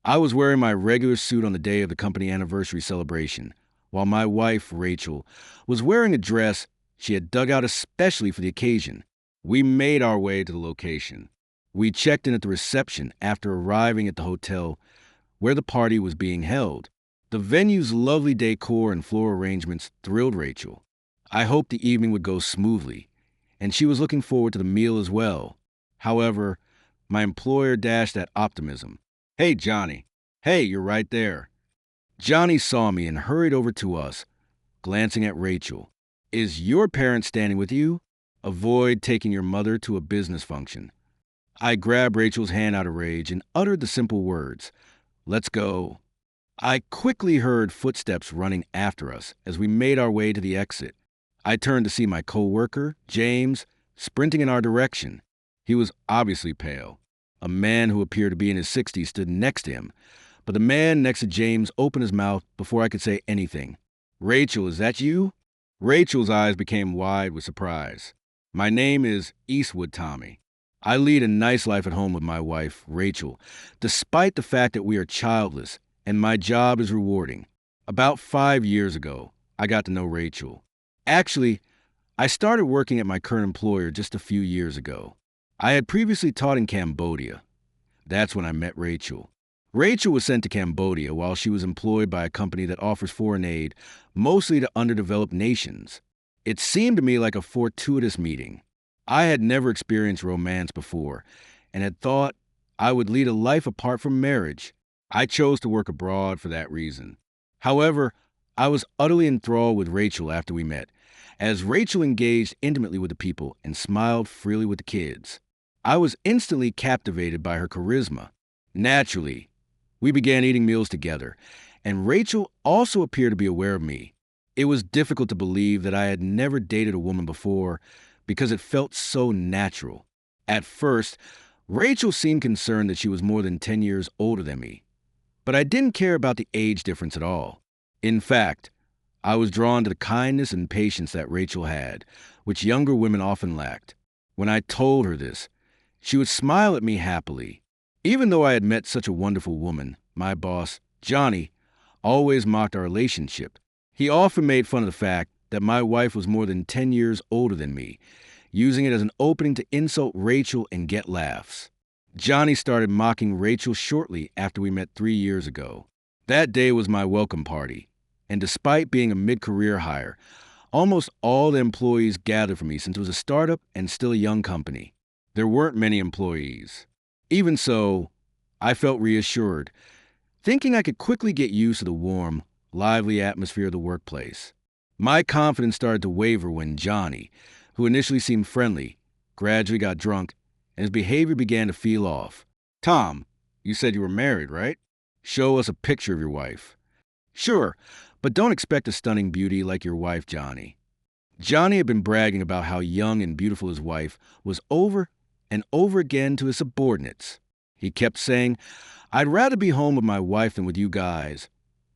I was wearing my regular suit on the day of the company anniversary celebration, while my wife, Rachel, was wearing a dress she had dug out especially for the occasion. We made our way to the location. We checked in at the reception after arriving at the hotel where the party was being held. The venue's lovely decor and floor arrangements thrilled Rachel. I hoped the evening would go smoothly, and she was looking forward to the meal as well. However, my employer dashed that optimism. "Hey, Johnny. Hey, you're right there." Johnny saw me and hurried over to us, glancing at Rachel. "Is your parent standing with you? Avoid taking your mother to a business function." I grabbed Rachel's hand out of rage and uttered the simple words, "Let's go." I quickly heard footsteps running after us as we made our way to the exit. I turned to see my coworker, James, sprinting in our direction. He was obviously pale. A man who appeared to be in his 60s stood next to him, but the man next to James opened his mouth before I could say anything. "Rachel, is that you?" Rachel's eyes became wide with surprise. "My name is Eastwood Tommy. I lead a nice life at home with my wife, Rachel, despite the fact that we are childless, and my job is rewarding. About 5 years ago, I got to know Rachel. Actually, I started working at my current employer just a few years ago. I had previously taught in Cambodia. That's when I met Rachel. Rachel was sent to Cambodia while she was employed by a company that offers foreign aid, mostly to underdeveloped nations. It seemed to me like a fortuitous meeting. I had never experienced romance before and had thought I would lead a life apart from marriage. I chose to work abroad for that reason. However, I was utterly enthralled with Rachel after we met, as Rachel engaged intimately with the people and smiled freely with the kids. I was instantly captivated by her charisma. Naturally, we began eating meals together, and Rachel also appeared to be aware of me. It was difficult to believe that I had never dated a woman before because it felt so natural. At first, Rachel seemed concerned that she was more than 10 years older than me, but I didn't care about the age difference at all. In fact, I was drawn to the kindness and patience that Rachel had, which younger women often lacked. When I told her this, she would smile at me happily. Even though I had met such a wonderful woman, my boss, Johnny, always mocked our relationship. He often made fun of the fact that my wife was more than 10 years older than me, using it as an opening to insult Rachel and get laughs. Johnny started mocking Rachel shortly after we met 3 years ago. That day was my welcome party, and despite being a mid-career hire, almost all the employees gathered for me since it was a startup and still a young company. There weren't many employees. Even so, I felt reassured, thinking I could quickly get used to the warm, lively atmosphere of the workplace. My confidence started to waver when Johnny, who initially seemed friendly, gradually got drunk, and his behavior began to feel off. "Tom, you said you were married, right? Show us a picture of your wife." "Sure, but don't expect a stunning beauty like your wife, Johnny." Johnny had been bragging about how young and beautiful his wife was over and over again to his subordinates. He kept saying, "I'd rather be home with my wife than with you guys,"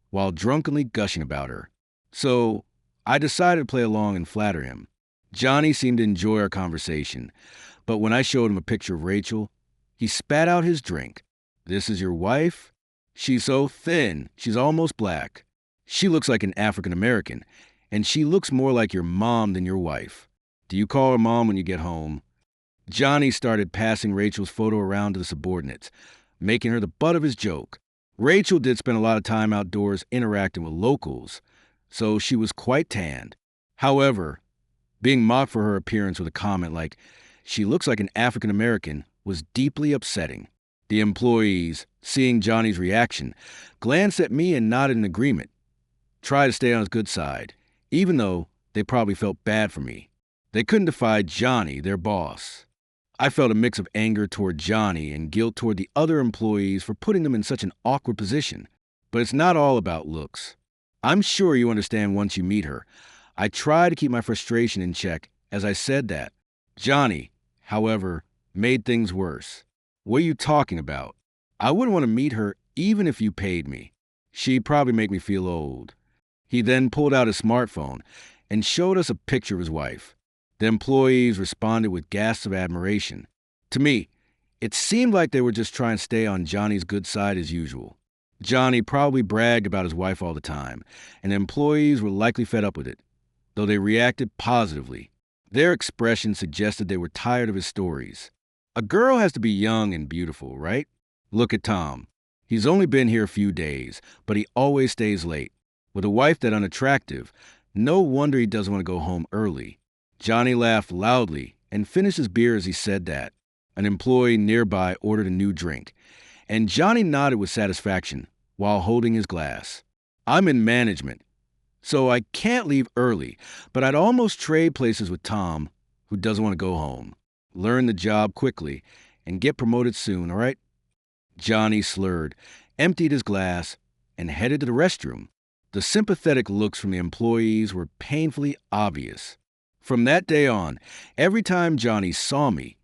while drunkenly gushing about her. So I decided to play along and flatter him. Johnny seemed to enjoy our conversation, but when I showed him a picture of Rachel, he spat out his drink. "This is your wife? She's so thin, she's almost black. She looks like an African American, and she looks more like your mom than your wife. Do you call her mom when you get home?" Johnny started passing Rachel's photo around to the subordinates, making her the butt of his joke. Rachel did spend a lot of time outdoors interacting with locals, so she was quite tanned. However, being mocked for her appearance with a comment like, "She looks like an African American," was deeply upsetting. The employees, seeing Johnny's reaction, glanced at me and nodded in agreement, tried to stay on his good side, even though they probably felt bad for me. They couldn't defy Johnny, their boss. I felt a mix of anger toward Johnny and guilt toward the other employees for putting them in such an awkward position. But it's not all about looks. I'm sure you understand once you meet her. I tried to keep my frustration in check as I said that. Johnny, however, made things worse. "What are you talking about? I wouldn't want to meet her even if you paid me. She'd probably make me feel old." He then pulled out his smartphone and showed us a picture of his wife. The employees responded with gasps of admiration. To me, it seemed like they were just trying to stay on Johnny's good side as usual. Johnny probably bragged about his wife all the time, and employees were likely fed up with it, though they reacted positively. Their expression suggested they were tired of his stories. A girl has to be young and beautiful, right? Look at Tom. He's only been here a few days, but he always stays late. With a wife that unattractive, no wonder he doesn't want to go home early. Johnny laughed loudly and finished his beer as he said that. An employee nearby ordered a new drink, and Johnny nodded with satisfaction while holding his glass. I'm in management, so I can't leave early, but I'd almost trade places with Tom, who doesn't want to go home. Learn the job quickly and get promoted soon, all right? Johnny slurred, emptied his glass, and headed to the restroom. The sympathetic looks from the employees were painfully obvious. From that day on, every time Johnny saw me,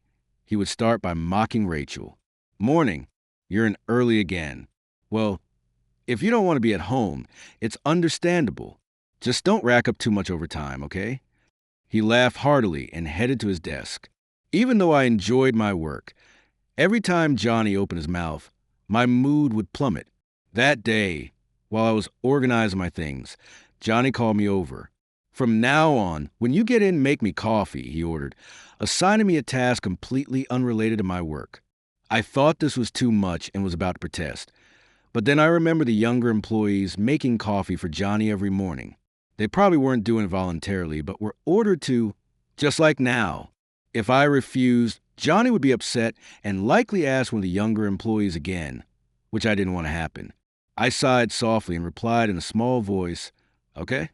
he would start by mocking Rachel. Morning, you're in early again. Well, if you don't want to be at home, it's understandable. Just don't rack up too much overtime, okay? He laughed heartily and headed to his desk. Even though I enjoyed my work, every time Johnny opened his mouth, my mood would plummet. That day, while I was organizing my things, Johnny called me over. From now on, when you get in, make me coffee, he ordered, assigning me a task completely unrelated to my work. I thought this was too much and was about to protest. But then I remember the younger employees making coffee for Johnny every morning. They probably weren't doing it voluntarily, but were ordered to, just like now. If I refused, Johnny would be upset and likely ask one of the younger employees again, which I didn't want to happen. I sighed softly and replied in a small voice, okay.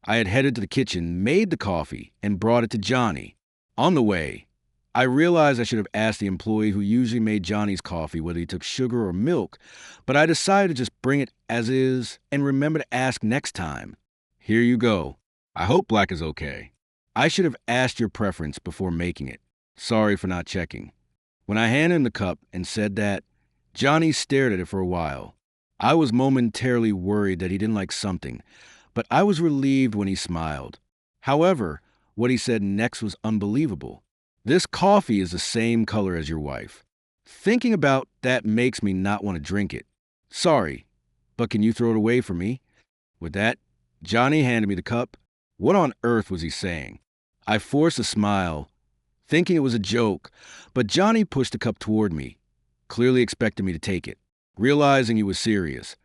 I had headed to the kitchen, made the coffee, and brought it to Johnny. On the way, I realized I should have asked the employee who usually made Johnny's coffee whether he took sugar or milk, but I decided to just bring it as is and remember to ask next time. Here you go. I hope black is okay. I should have asked your preference before making it. Sorry for not checking. When I handed him the cup and said that, Johnny stared at it for a while. I was momentarily worried that he didn't like something, but I was relieved when he smiled. However, what he said next was unbelievable. This coffee is the same color as your wife. Thinking about that makes me not want to drink it. Sorry, but can you throw it away for me? With that, Johnny handed me the cup. What on earth was he saying? I forced a smile, thinking it was a joke, but Johnny pushed the cup toward me, clearly expecting me to take it. Realizing he was serious,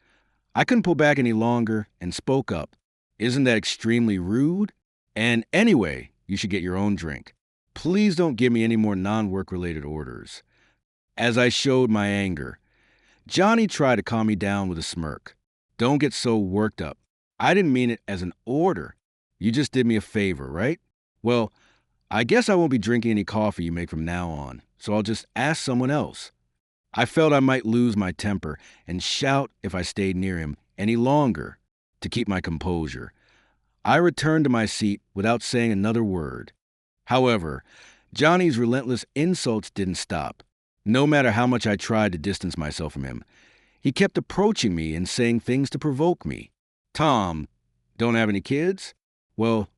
I couldn't pull back any longer and spoke up. Isn't that extremely rude? And anyway, you should get your own drink. Please don't give me any more non-work related orders. As I showed my anger, Johnny tried to calm me down with a smirk. Don't get so worked up. I didn't mean it as an order. You just did me a favor, right? Well, I guess I won't be drinking any coffee you make from now on, so I'll just ask someone else. I felt I might lose my temper and shout if I stayed near him any longer to keep my composure. I returned to my seat without saying another word. However, Johnny's relentless insults didn't stop. No matter how much I tried to distance myself from him, he kept approaching me and saying things to provoke me. Tom, don't have any kids? Well,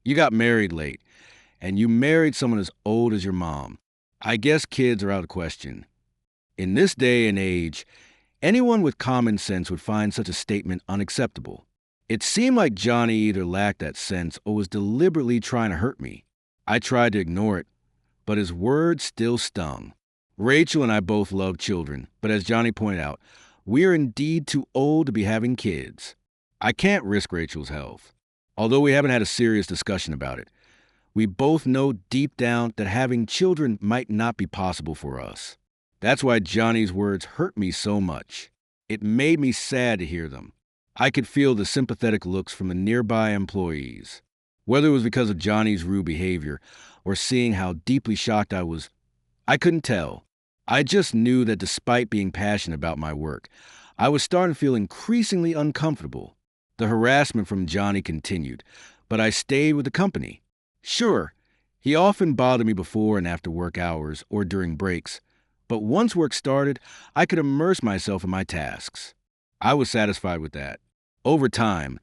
you got married late, and you married someone as old as your mom. I guess kids are out of the question. In this day and age, anyone with common sense would find such a statement unacceptable. It seemed like Johnny either lacked that sense or was deliberately trying to hurt me. I tried to ignore it, but his words still stung. Rachel and I both love children, but as Johnny pointed out, we are indeed too old to be having kids. I can't risk Rachel's health. Although we haven't had a serious discussion about it, we both know deep down that having children might not be possible for us. That's why Johnny's words hurt me so much. It made me sad to hear them. I could feel the sympathetic looks from the nearby employees. Whether it was because of Johnny's rude behavior or seeing how deeply shocked I was, I couldn't tell. I just knew that despite being passionate about my work, I was starting to feel increasingly uncomfortable. The harassment from Johnny continued, but I stayed with the company. Sure, he often bothered me before and after work hours or during breaks, but once work started, I could immerse myself in my tasks. I was satisfied with that. Over time,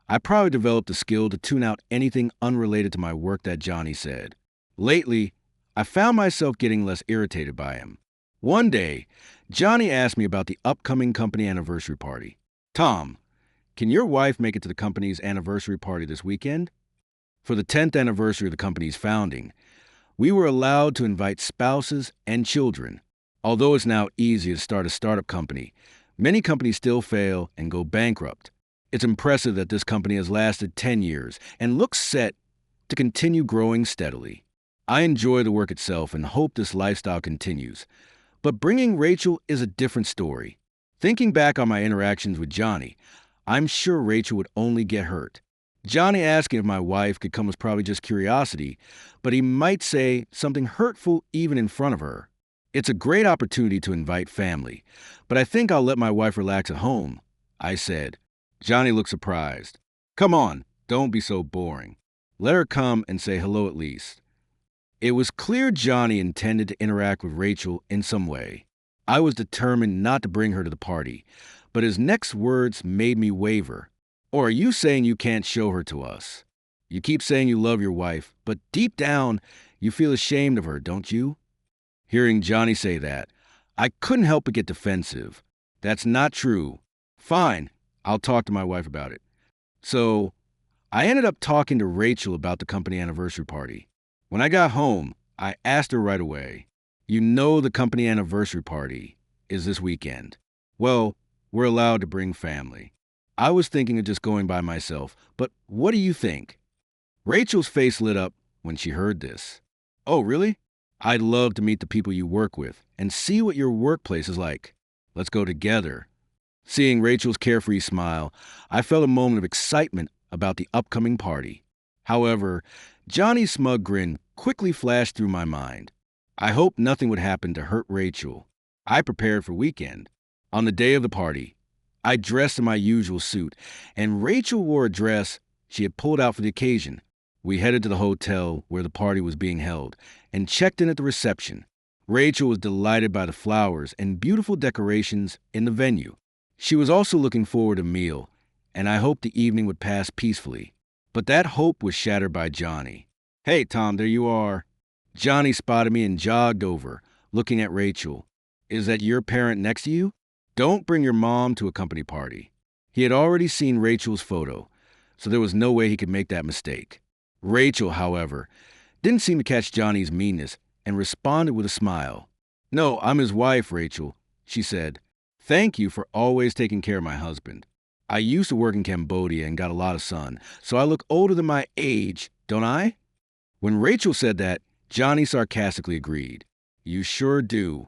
I probably developed the skill to tune out anything unrelated to my work that Johnny said. Lately, I found myself getting less irritated by him. One day, Johnny asked me about the upcoming company anniversary party. Tom, can your wife make it to the company's anniversary party this weekend? For the 10th anniversary of the company's founding, we were allowed to invite spouses and children. Although it's now easy to start a startup company, many companies still fail and go bankrupt. It's impressive that this company has lasted 10 years and looks set to continue growing steadily. I enjoy the work itself and hope this lifestyle continues. But bringing Rachel is a different story. Thinking back on my interactions with Johnny, I'm sure Rachel would only get hurt. Johnny asking if my wife could come was probably just curiosity, but he might say something hurtful even in front of her. It's a great opportunity to invite family, but I think I'll let my wife relax at home, I said. Johnny looked surprised. Come on, don't be so boring. Let her come and say hello at least. It was clear Johnny intended to interact with Rachel in some way. I was determined not to bring her to the party, but his next words made me waver. Or are you saying you can't show her to us? You keep saying you love your wife, but deep down, you feel ashamed of her, don't you? Hearing Johnny say that, I couldn't help but get defensive. That's not true. Fine, I'll talk to my wife about it. So, I ended up talking to Rachel about the company anniversary party. When I got home, I asked her right away, you know the company anniversary party is this weekend. Well, we're allowed to bring family. I was thinking of just going by myself, but what do you think? Rachel's face lit up when she heard this. Oh, really? I'd love to meet the people you work with and see what your workplace is like. Let's go together. Seeing Rachel's carefree smile, I felt a moment of excitement about the upcoming party. However, Johnny's smug grin quickly flashed through my mind. I hoped nothing would happen to hurt Rachel. I prepared for weekend. On the day of the party, I dressed in my usual suit, and Rachel wore a dress she had pulled out for the occasion. We headed to the hotel where the party was being held and checked in at the reception. Rachel was delighted by the flowers and beautiful decorations in the venue. She was also looking forward to a meal, and I hoped the evening would pass peacefully. But that hope was shattered by Johnny. Hey, Tom, there you are. Johnny spotted me and jogged over, looking at Rachel. Is that your parent next to you? Don't bring your mom to a company party. He had already seen Rachel's photo, so there was no way he could make that mistake. Rachel, however, didn't seem to catch Johnny's meanness and responded with a smile. No, I'm his wife, Rachel, she said. Thank you for always taking care of my husband. I used to work in Cambodia and got a lot of sun, so I look older than my age, don't I? When Rachel said that, Johnny sarcastically agreed. You sure do.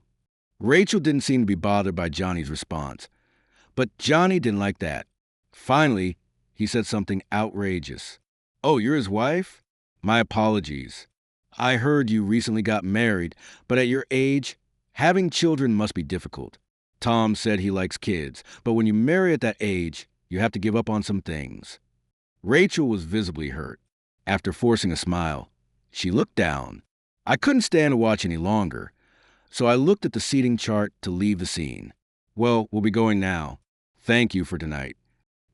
Rachel didn't seem to be bothered by Johnny's response, but Johnny didn't like that. Finally, he said something outrageous. Oh, you're his wife? My apologies. I heard you recently got married, but at your age, having children must be difficult. Tom said he likes kids, but when you marry at that age, you have to give up on some things. Rachel was visibly hurt. After forcing a smile, she looked down. I couldn't stand to watch any longer, so I looked at the seating chart to leave the scene. Well, we'll be going now. Thank you for tonight.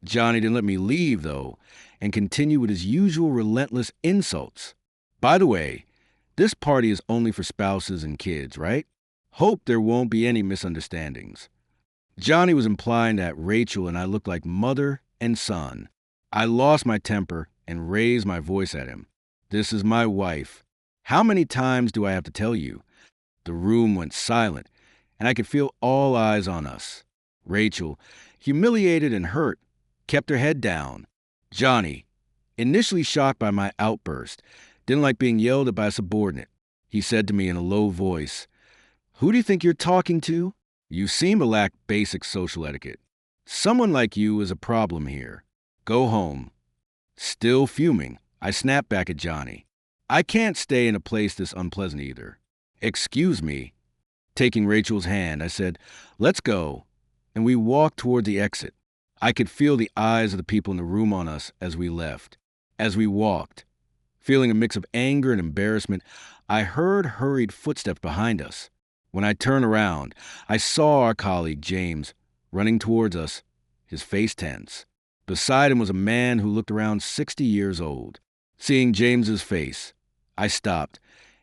Johnny didn't let me leave, though, and continued with his usual relentless insults. By the way, this party is only for spouses and kids, right? Hope there won't be any misunderstandings. Johnny was implying that Rachel and I looked like mother and son. I lost my temper and raised my voice at him. This is my wife. How many times do I have to tell you? The room went silent, and I could feel all eyes on us. Rachel, humiliated and hurt, kept her head down. Johnny, initially shocked by my outburst, didn't like being yelled at by a subordinate. He said to me in a low voice, "Who do you think you're talking to? You seem to lack basic social etiquette. Someone like you is a problem here. Go home." Still fuming, I snapped back at Johnny. I can't stay in a place this unpleasant either. Excuse me. Taking Rachel's hand, I said, let's go. And we walked toward the exit. I could feel the eyes of the people in the room on us as we left. As we walked, feeling a mix of anger and embarrassment, I heard hurried footsteps behind us. When I turned around, I saw our colleague, James, running towards us, his face tense. Beside him was a man who looked around 60 years old. Seeing James's face, I stopped,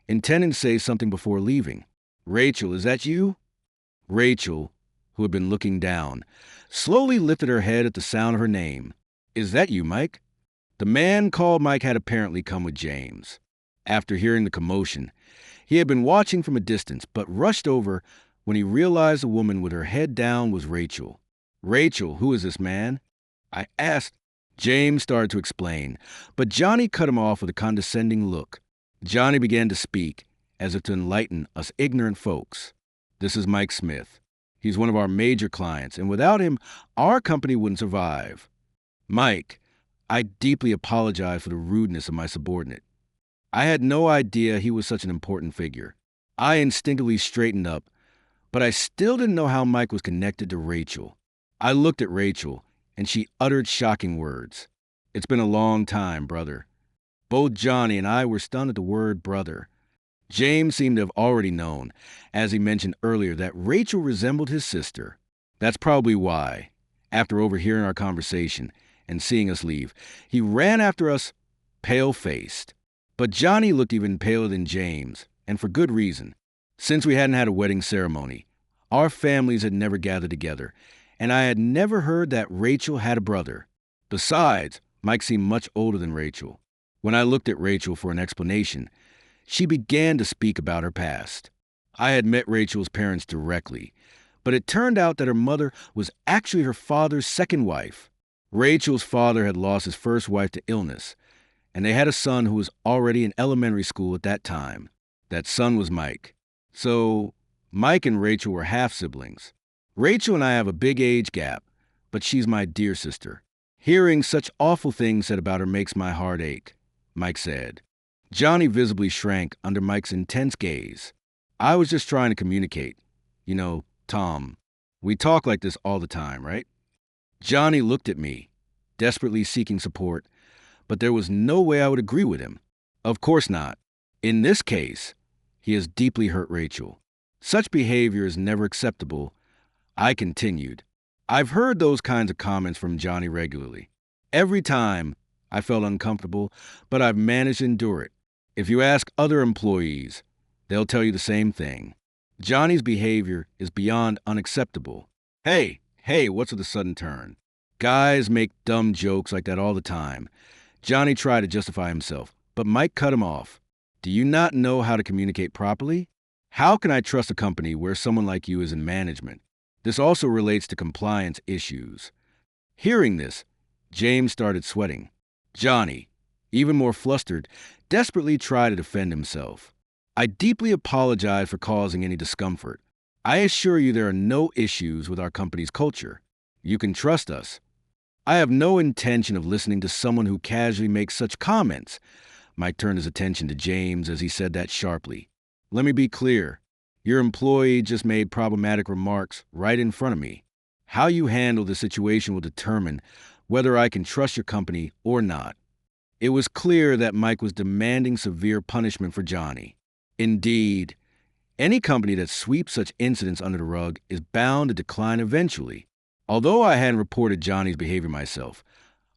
intending to say something before leaving. Rachel, is that you? Rachel, who had been looking down, slowly lifted her head at the sound of her name. "Is that you, Mike?" The man called Mike had apparently come with James. After hearing the commotion, he had been watching from a distance, but rushed over when he realized the woman with her head down was Rachel. "Rachel, who is this man?" I asked. James started to explain, but Johnny cut him off with a condescending look. Johnny began to speak, as if to enlighten us ignorant folks. "This is Mike Smith. He's one of our major clients, and without him, our company wouldn't survive." "Mike, I deeply apologize for the rudeness of my subordinate. I had no idea he was such an important figure." I instinctively straightened up, but I still didn't know how Mike was connected to Rachel. I looked at Rachel, and she uttered shocking words. "It's been a long time, brother." Both Johnny and I were stunned at the word brother. James seemed to have already known, as he mentioned earlier, that Rachel resembled his sister. That's probably why, after overhearing our conversation and seeing us leave, he ran after us, pale-faced. But Johnny looked even paler than James, and for good reason. Since we hadn't had a wedding ceremony, our families had never gathered together, and I had never heard that Rachel had a brother. Besides, Mike seemed much older than Rachel. When I looked at Rachel for an explanation, she began to speak about her past. I had met Rachel's parents directly, but it turned out that her mother was actually her father's second wife. Rachel's father had lost his first wife to illness, and they had a son who was already in elementary school at that time. That son was Mike. So, Mike and Rachel were half-siblings. Rachel and I have a big age gap, but she's my dear sister. "Hearing such awful things said about her makes my heart ache," Mike said. Johnny visibly shrank under Mike's intense gaze. "I was just trying to communicate. You know, Tom, we talk like this all the time, right?" Johnny looked at me, desperately seeking support, but there was no way I would agree with him. "Of course not. In this case, he has deeply hurt Rachel. Such behavior is never acceptable." I continued. "I've heard those kinds of comments from Johnny regularly. Every time, I felt uncomfortable, but I've managed to endure it. If you ask other employees, they'll tell you the same thing. Johnny's behavior is beyond unacceptable." Hey, what's with the sudden turn? Guys make dumb jokes like that all the time. Johnny tried to justify himself, but Mike cut him off. "Do you not know how to communicate properly? How can I trust a company where someone like you is in management? This also relates to compliance issues." Hearing this, James started sweating. Johnny, even more flustered, desperately tried to defend himself. "I deeply apologize for causing any discomfort. I assure you there are no issues with our company's culture. You can trust us. I have no intention of listening to someone who casually makes such comments." Mike turned his attention to James as he said that sharply. "Let me be clear. Your employee just made problematic remarks right in front of me. How you handle the situation will determine whether I can trust your company or not." It was clear that Mike was demanding severe punishment for Johnny. Indeed, any company that sweeps such incidents under the rug is bound to decline eventually. Although I hadn't reported Johnny's behavior myself,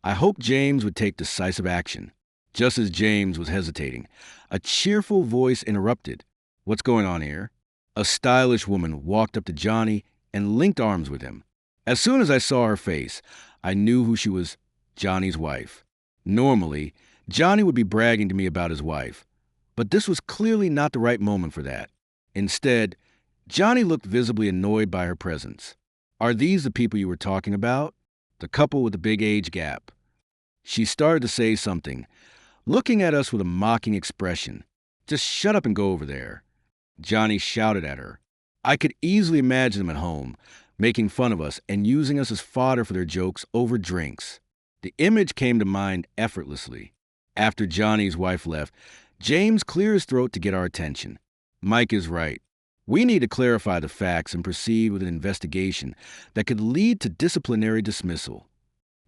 I hoped James would take decisive action. Just as James was hesitating, a cheerful voice interrupted. "What's going on here?" A stylish woman walked up to Johnny and linked arms with him. As soon as I saw her face, I knew who she was: Johnny's wife. Normally, Johnny would be bragging to me about his wife, but this was clearly not the right moment for that. Instead, Johnny looked visibly annoyed by her presence. "Are these the people you were talking about? The couple with the big age gap?" She started to say something, looking at us with a mocking expression. "Just shut up and go over there." Johnny shouted at her. I could easily imagine them at home, making fun of us and using us as fodder for their jokes over drinks. The image came to mind effortlessly. After Johnny's wife left, James cleared his throat to get our attention. "Mike is right. We need to clarify the facts and proceed with an investigation that could lead to disciplinary dismissal."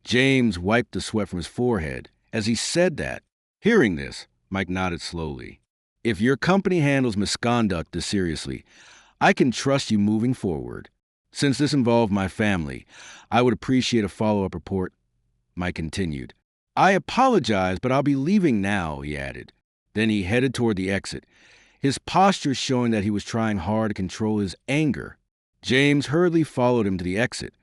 James wiped the sweat from his forehead as he said that. Hearing this, Mike nodded slowly. "If your company handles misconduct this seriously, I can trust you moving forward. Since this involved my family, I would appreciate a follow-up report," Mike continued. "I apologize, but I'll be leaving now," he added. Then he headed toward the exit, his posture showing that he was trying hard to control his anger. James hurriedly followed him to the exit,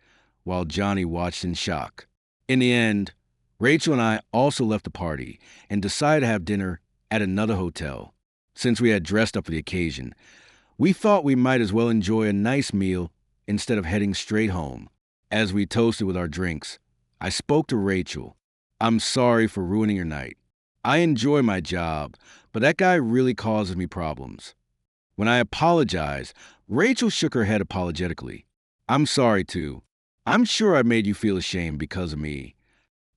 while Johnny watched in shock. In the end, Rachel and I also left the party and decided to have dinner at another hotel. Since we had dressed up for the occasion, we thought we might as well enjoy a nice meal instead of heading straight home. As we toasted with our drinks, I spoke to Rachel. "I'm sorry for ruining your night. I enjoy my job, but that guy really causes me problems." When I apologized, Rachel shook her head apologetically. "I'm sorry too. I'm sure I made you feel ashamed because of me."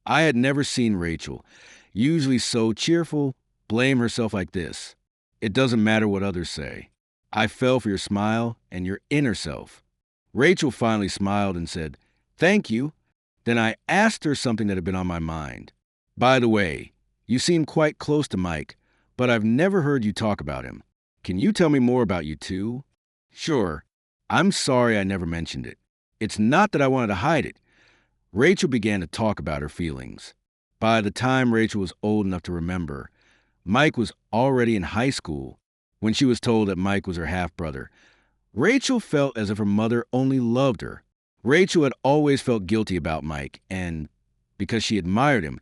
I had never seen Rachel, usually so cheerful, blame herself like this. "It doesn't matter what others say. I fell for your smile and your inner self." Rachel finally smiled and said, "Thank you." Then I asked her something that had been on my mind. "By the way, you seem quite close to Mike, but I've never heard you talk about him. Can you tell me more about you two?" "Sure. I'm sorry I never mentioned it. It's not that I wanted to hide it." Rachel began to talk about her feelings. By the time Rachel was old enough to remember, Mike was already in high school. When she was told that Mike was her half-brother, Rachel felt as if her mother only loved her. Rachel had always felt guilty about Mike and, because she admired him,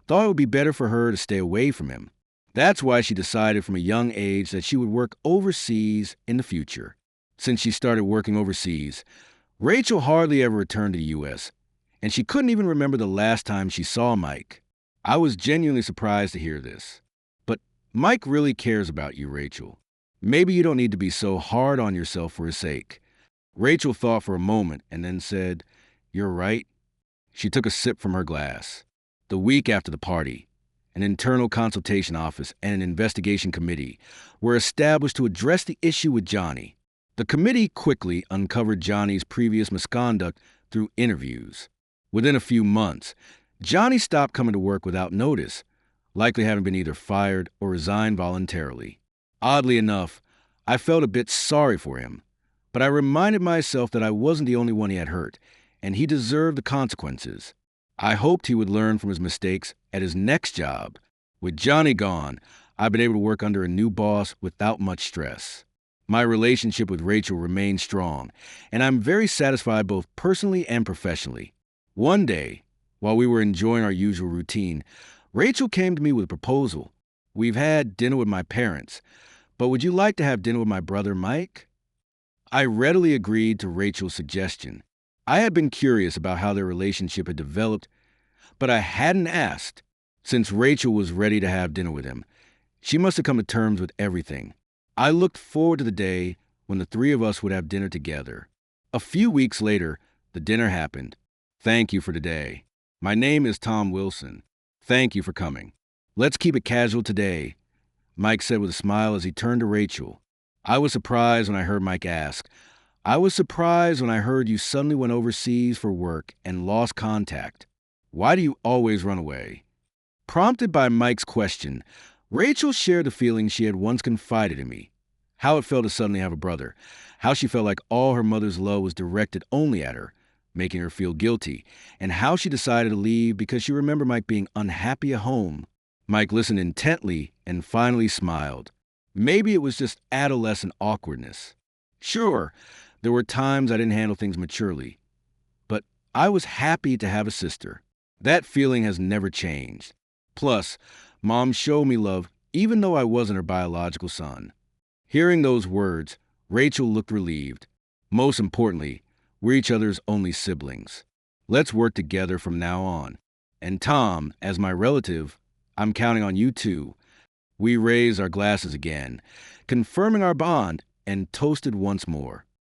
thought it would be better for her to stay away from him. That's why she decided from a young age that she would work overseas in the future. Since she started working overseas, Rachel hardly ever returned to the U.S., and she couldn't even remember the last time she saw Mike. I was genuinely surprised to hear this. But Mike really cares about you, Rachel. Maybe you don't need to be so hard on yourself for his sake. Rachel thought for a moment and then said, "You're right." She took a sip from her glass. The week after the party, an internal consultation office and an investigation committee were established to address the issue with Johnny. The committee quickly uncovered Johnny's previous misconduct through interviews. Within a few months, Johnny stopped coming to work without notice, likely having been either fired or resigned voluntarily. Oddly enough, I felt a bit sorry for him, but I reminded myself that I wasn't the only one he had hurt, and he deserved the consequences. I hoped he would learn from his mistakes at his next job. With Johnny gone, I've been able to work under a new boss without much stress. My relationship with Rachel remains strong, and I'm very satisfied both personally and professionally. One day, while we were enjoying our usual routine, Rachel came to me with a proposal. "We've had dinner with my parents, but would you like to have dinner with my brother Mike?" I readily agreed to Rachel's suggestion. I had been curious about how their relationship had developed, but I hadn't asked. Since Rachel was ready to have dinner with him, she must have come to terms with everything. I looked forward to the day when the three of us would have dinner together. A few weeks later, the dinner happened. "Thank you for today. My name is Tom Wilson. Thank you for coming. Let's keep it casual today," Mike said with a smile as he turned to Rachel. I was surprised when I heard Mike ask, "I was surprised when I heard you suddenly went overseas for work and lost contact. Why do you always run away?" Prompted by Mike's question, Rachel shared the feelings she had once confided in me. How it felt to suddenly have a brother. How she felt like all her mother's love was directed only at her, making her feel guilty. And how she decided to leave because she remembered Mike being unhappy at home. Mike listened intently and finally smiled. Maybe it was just adolescent awkwardness. Sure, there were times I didn't handle things maturely, but I was happy to have a sister. That feeling has never changed. Plus, Mom showed me love even though I wasn't her biological son. Hearing those words, Rachel looked relieved. Most importantly, we're each other's only siblings. Let's work together from now on. And Tom, as my relative, I'm counting on you too. We raised our glasses again, confirming our bond, and toasted once more.